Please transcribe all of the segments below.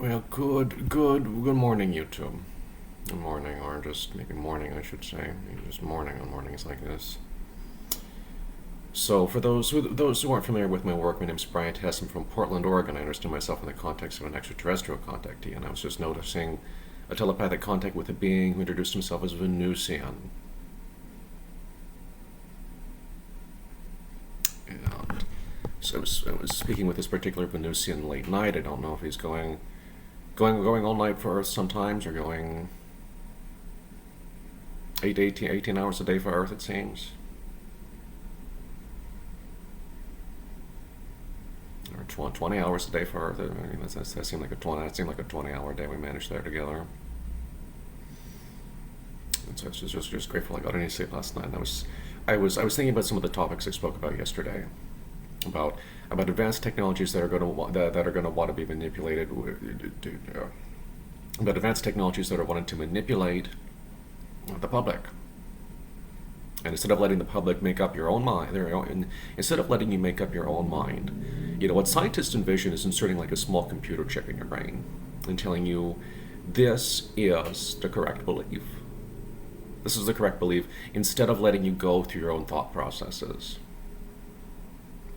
Well, good morning, YouTube. Good morning, or just maybe morning, I should say. Maybe just morning on mornings like this. So, for those who aren't familiar with my work, my name's Brian Tess. I'm from Portland, Oregon. I understand myself in the context of an extraterrestrial contactee, and I was just noticing a telepathic contact with a being who introduced himself as Venusian. And so I was speaking with this particular Venusian late night. I don't know if he's going all night for Earth sometimes, or going 18 hours a day for Earth, it seems. Or 20 hours a day for Earth. I mean, that seemed like a 20-hour day we managed there together. And so I was just grateful I got any sleep last night. And I was thinking about some of the topics I spoke about yesterday, about advanced technologies that are going to want to be manipulated, about advanced technologies that are wanting to manipulate the public. And instead of letting the public make up your own mind, instead of letting you make up your own mind, what scientists envision is inserting like a small computer chip in your brain and telling you this is the correct belief. This is the correct belief, instead of letting you go through your own thought processes.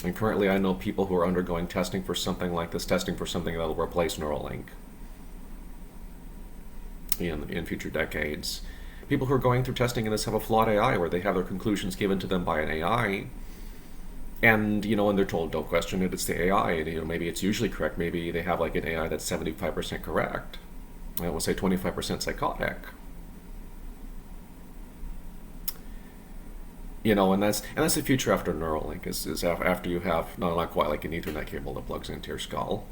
And currently I know people who are undergoing testing for something like this, testing for something that will replace NeuralLink in future decades. People who are going through testing in this have a flawed AI where they have their conclusions given to them by an AI, and and they're told don't question it, it's the AI, and maybe it's usually correct, maybe they have like an AI that's 75% correct, and I will say 25% psychotic. And that's the future after NeuralLink is after you have not quite like an Ethernet cable that plugs into your skull.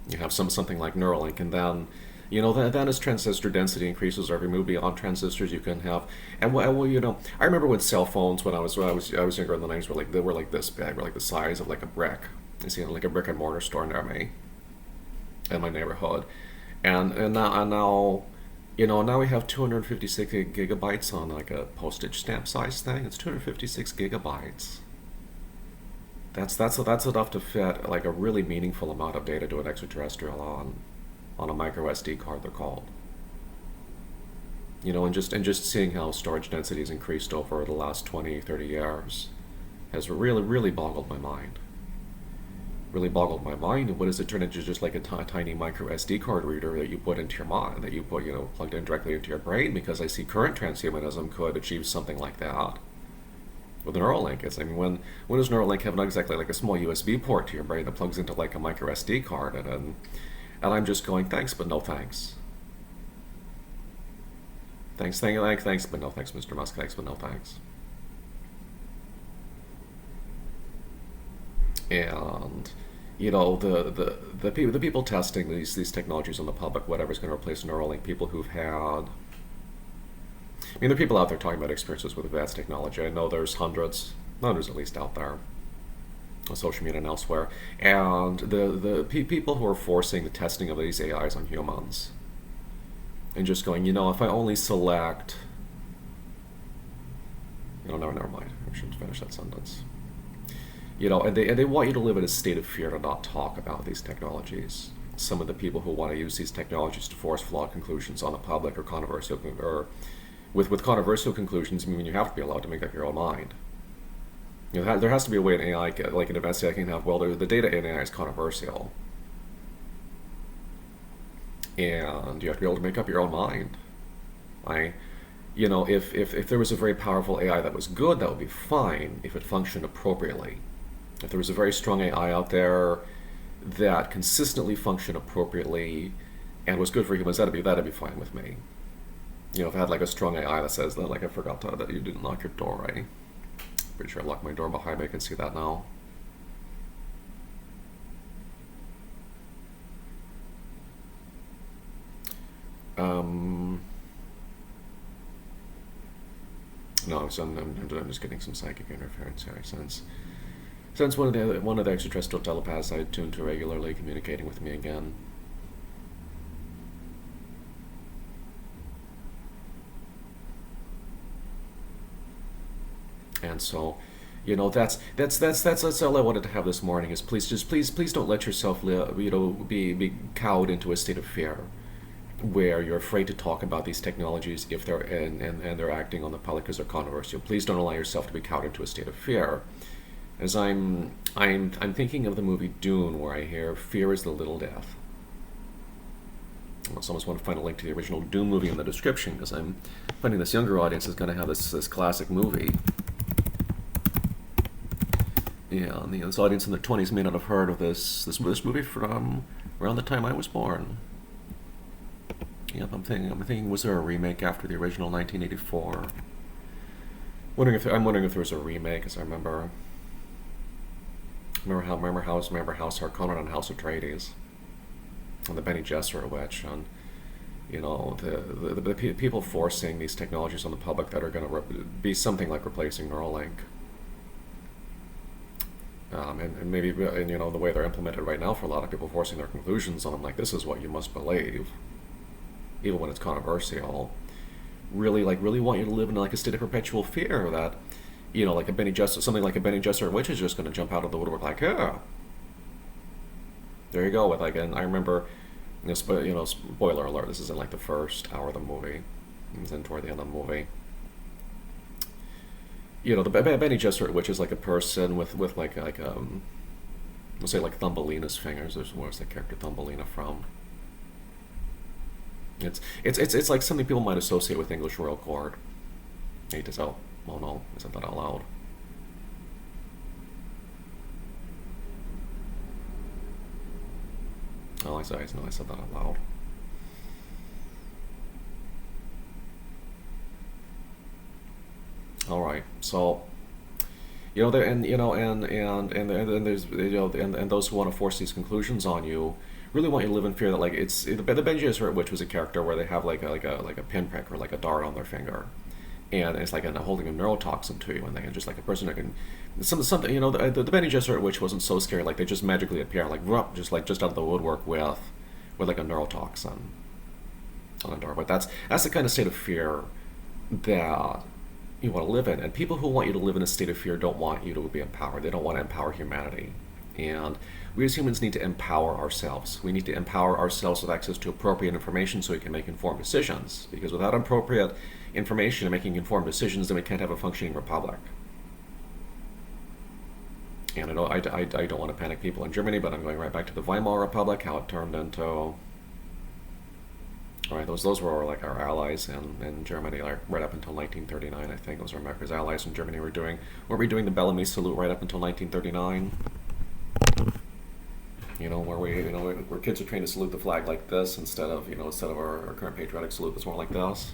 You have something like NeuralLink, and then then as transistor density increases, or if you move beyond transistors, you can have. And I remember when cell phones, when I was younger in the 90s, they were like this big, were like the size of like a brick. You see, like a brick and mortar store near me, in my neighborhood, and now. Now we have 256 gigabytes on like a postage stamp size thing. It's 256 gigabytes. That's enough to fit like a really meaningful amount of data to an extraterrestrial on a micro SD card, they're called. And just seeing how storage density has increased over the last 20, 30 years has really boggled my mind. And what does it turn into? Just like a tiny micro SD card reader that you put into your mind, that you put plugged in directly into your brain? Because I see current transhumanism could achieve something like that with NeuralLink. When does NeuralLink have not exactly like a small USB port to your brain that plugs into like a micro SD card? And I'm just going, thanks but no thanks. Thanks but no thanks, Mr. Musk. Thanks but no thanks. And the people testing these technologies on the public, whatever's going to replace NeuralLink, people who've had. There are people out there talking about experiences with advanced technology. I know there's hundreds at least out there, on social media and elsewhere, and the people who are forcing the testing of these AIs on humans, and just going, if I only select. Never mind. I shouldn't finish that sentence. And they want you to live in a state of fear to not talk about these technologies. Some of the people who want to use these technologies to force flawed conclusions on the public, or controversial, or with controversial conclusions, you have to be allowed to make up your own mind. There has to be a way an AI, like an advanced AI, can have. Well, the data in AI is controversial, and you have to be able to make up your own mind. If there was a very powerful AI that was good, that would be fine if it functioned appropriately. If there was a very strong AI out there that consistently functioned appropriately and was good for humans, that'd be fine with me. If I had like a strong AI that says that, like, I forgot that you didn't lock your door, right? Pretty sure I locked my door behind me. I can see that now. No, so I'm just getting some psychic interference here. Since one of the extraterrestrial telepaths I tuned to regularly communicating with me again. And so, That's all I wanted to have this morning. Is please don't let yourself be cowed into a state of fear, where you're afraid to talk about these technologies if they're and they're acting on the public because they're controversial. Please don't allow yourself to be cowed into a state of fear. As I'm thinking of the movie Dune, where I hear fear is the little death. I almost want to find a link to the original Dune movie in the description, because I'm finding this younger audience is going to have this classic movie. Yeah, and this audience in their 20s may not have heard of this movie from around the time I was born. Yep, I'm thinking, was there a remake after the original 1984? I'm wondering if there was a remake, because I remember House Harkonnen on House Atreides, and the Bene Gesserit witch, and the people forcing these technologies on the public that are going to be something like replacing NeuralLink. And maybe the way they're implemented right now for a lot of people, forcing their conclusions on them, like this is what you must believe, even when it's controversial. Really want you to live in like a state of perpetual fear that, like something like a Bene Gesserit witch is just going to jump out of the woodwork like, yeah. There you go. And I remember, spoiler alert. This is in like the first hour of the movie. It's in toward the end of the movie. The Bene Gesserit witch is like a person with let's say like Thumbelina's fingers. Where's the character Thumbelina from? It's like something people might associate with English royal court. I hate to tell. Oh no, I said that out loud. Oh, I said that out loud. All right, so there and there's and those who want to force these conclusions on you really want you to live in fear that like the Bene Gesserit witch was a character where they have like a pinprick or like a dart on their finger, and it's like holding a neurotoxin to you, and they can just like a person that can something the Bene Gesserit witch wasn't so scary, like they just magically appear like just out of the woodwork with like a neurotoxin on a door. But that's the kind of state of fear that you want to live in, and people who want you to live in a state of fear don't want you to be empowered. They don't want to empower humanity. And we as humans need to empower ourselves. We need to empower ourselves with access to appropriate information so we can make informed decisions. Because without appropriate information and making informed decisions, then we can't have a functioning republic. And I know I don't want to panic people in Germany, but I'm going right back to the Weimar Republic, how it turned into... All right, those were like our allies in Germany, like right up until 1939, I think. Those were America's allies in Germany. Weren't we doing the Bellamy salute right up until 1939? Where kids are trained to salute the flag like this instead of our current patriotic salute that's more like this.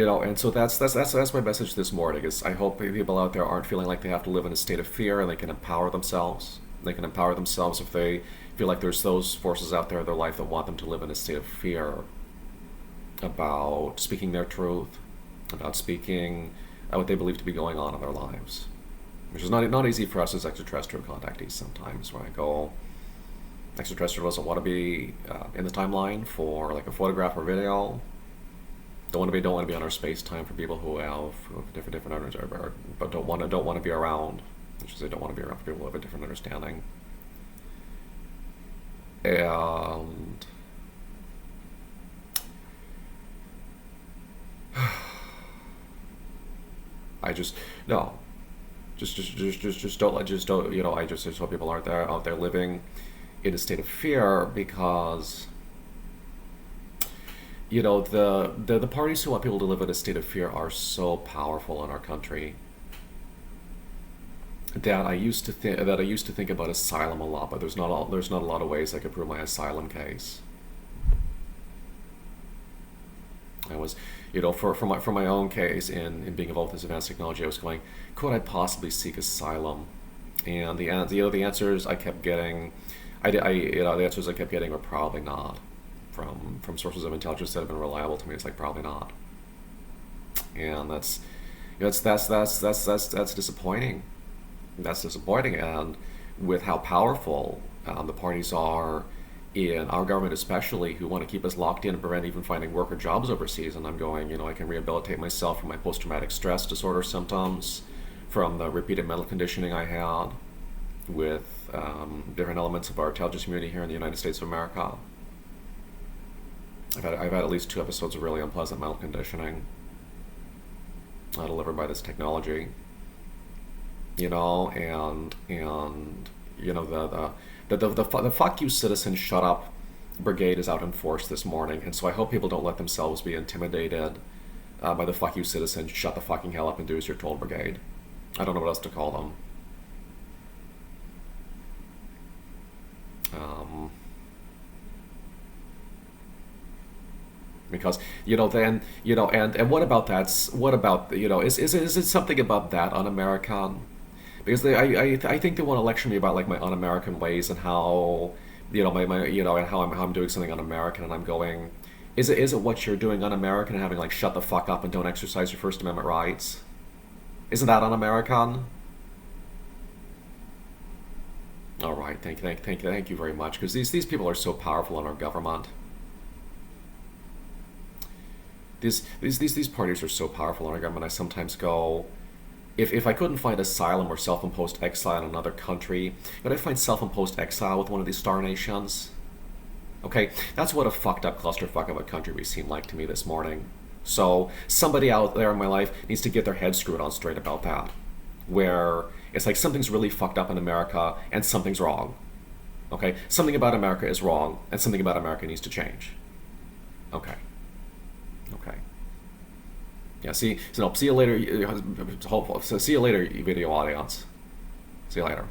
And so that's my message this morning. Is I hope people out there aren't feeling like they have to live in a state of fear, and they can empower themselves. They can empower themselves if they feel like there's those forces out there in their life that want them to live in a state of fear about speaking their truth, about speaking what they believe to be going on in their lives, which is not easy for us as extraterrestrial contactees sometimes. Where I go, extraterrestrial doesn't want to be in the timeline for like a photograph or video. Don't want to be on our space time for people who have different understanding, but don't want to be around. I should say don't want to be around for people who have a different understanding. And I just no, just don't I just hope people aren't out there living in a state of fear, because the parties who want people to live in a state of fear are so powerful in our country that I used to think about asylum a lot, but there's not a lot of ways I could prove my asylum case. I was, for my own case in being involved in this advanced technology, I was going, could I possibly seek asylum? And the answers I kept getting, the answers I kept getting were probably not. From sources of intelligence that have been reliable to me, it's like probably not, and that's disappointing. That's disappointing, and with how powerful the parties are in our government especially, who want to keep us locked in and prevent even finding work or jobs overseas. And I'm going, I can rehabilitate myself from my post-traumatic stress disorder symptoms, from the repeated mental conditioning I had with different elements of our intelligence community here in the United States of America. I've had at least 2 episodes of really unpleasant mental conditioning delivered by this technology, and the fuck you citizen shut up brigade is out in force this morning, and so I hope people don't let themselves be intimidated by the fuck you citizen shut the fucking hell up and do as you're told brigade. I don't know what else to call them. Because and what about that? What about is it something about that un-American? Because I think they want to lecture me about like my un-American ways and how my and how I'm doing something un-American, and I'm going, is it what you're doing un-American and having like shut the fuck up and don't exercise your First Amendment rights? Isn't that un-American? All right, thank you very much, because these people are so powerful in our government. These parties are so powerful in our government. I sometimes go, if I couldn't find asylum or self-imposed exile in another country, could I find self-imposed exile with one of these star nations? Okay, that's what a fucked up clusterfuck of a country we seem like to me this morning. So somebody out there in my life needs to get their head screwed on straight about that, where it's like something's really fucked up in America and something's wrong. Okay, something about America is wrong and something about America needs to change. Okay. Yeah. See you later. See you later, video audience. See you later.